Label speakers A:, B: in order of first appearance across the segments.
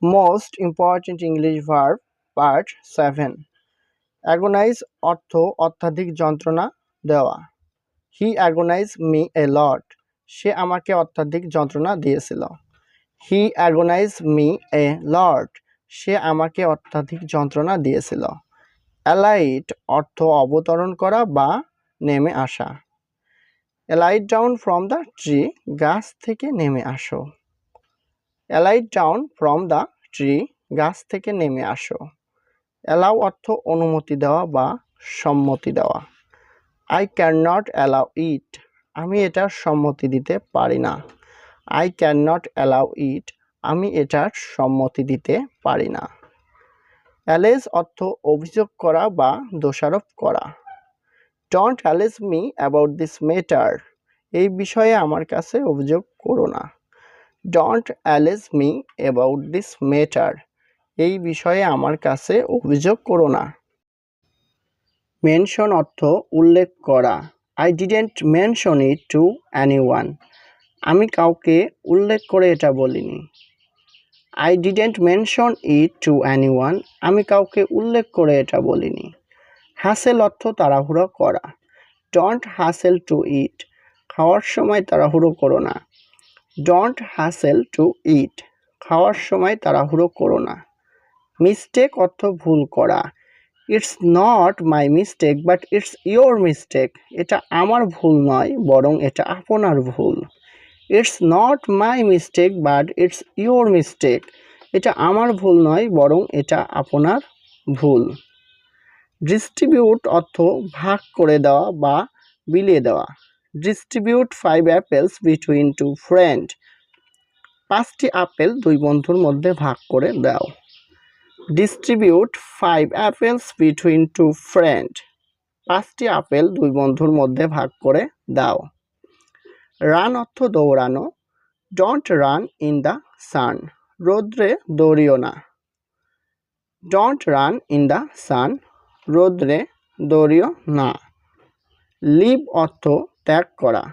A: Most important English verb part 7। অ্যাগোনাইজ অর্থ অত্যাধিক যন্ত্রণা দেওয়া। হি অ্যাগোনাইজ মি এ লট। সে আমাকে অত্যাধিক যন্ত্রণা দিয়েছিল। হি অ্যাগোনাইজ মি এ লট। সে আমাকে অত্যাধিক যন্ত্রণা দিয়েছিল। অ্যালাইট অর্থ অবতরণ করা বা নেমে আসা। Allied down from the tree, গাছ থেকে নেমে আসো। Allied down from the tree, গাছ থেকে নেমে আসো। অ্যালাউ অর্থ অনুমতি দেওয়া বা সম্মতি দেওয়া। আই ক্যান নট অ্যালাউ ইট। আমি এটার সম্মতি দিতে পারি না। আই ক্যান নট অ্যালাউ ইট। আমি এটার সম্মতি দিতে পারি না। অ্যালেজ অর্থ অভিযোগ করা বা দোষারোপ করা। Don't allege me about this matter. এই বিষয়ে আমার কাছে অভিযোগ করো না। Don't allege me about this matter. এই বিষয়ে আমার কাছে অভিযোগ করো না। মেনশন অর্থ উল্লেখ করা। I didn't mention it two anyone. আমি কাউকে উল্লেখ করে এটা বলিনি। I didn't mention it two anyone. আমি কাউকে উল্লেখ করে এটা বলিনি। হাসেল অর্থ তাড়াহুড়ো করা। ডোন্ট হাসেল টু ইট। খাওয়ার সময় তাড়াহুড়ো করো না। ডোন্ট হাসেল টু ইট। খাওয়ার সময় তাড়াহুড়ো করো না। মিস্টেক অর্থ ভুল করা। It's not my mistake but it's your mistake. এটা আমার ভুল নয়, বরং এটা আপনার ভুল। It's not my mistake but it's your mistake. এটা আমার ভুল নয়, বরং এটা আপনার ভুল। ডিস্ট্রিবিউট অর্থ ভাগ করে দেওয়া বা বিলিয়ে দেওয়া। Distribute 5 apples between 2 friend. 5টি আপেল 2 বন্ধুর মধ্যে ভাগ করে দাও। Distribute 5 apples between 2 friend. 5টি আপেল 2 বন্ধুর মধ্যে ভাগ করে দাও। রান অর্থ দৌড়ানো। Don't run in the sun. রোদ্রে দৌড়িও না। Don't run in the sun. রোদ্রে দৌড়িও না। লিভ অর্থ ত্যাগ করা।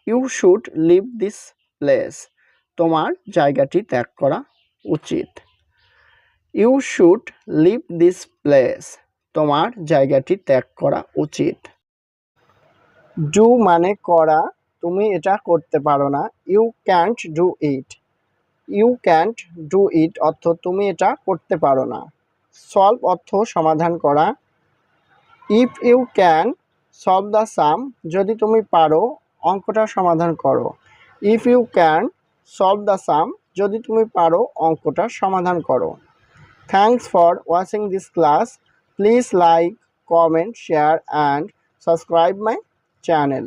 A: You should leave this place. তোমার জায়গাটি ত্যাগ করা উচিত। You should leave this place. তোমার জায়গাটি ত্যাগ করা উচিত। ডু মানে করা, তুমি এটা করতে পারো না। You can't do it. You can't do it অর্থ তুমি এটা করতে পারো না। সলভ অর্থ সমাধান করা। If you can solve the sum. যদি তুমি পারো অঙ্কটা সমাধান করো। If you can solve the sum. যদি তুমি পারো অঙ্কটা সমাধান করো। Thanks for watching this class. Please like, comment, share and subscribe my channel.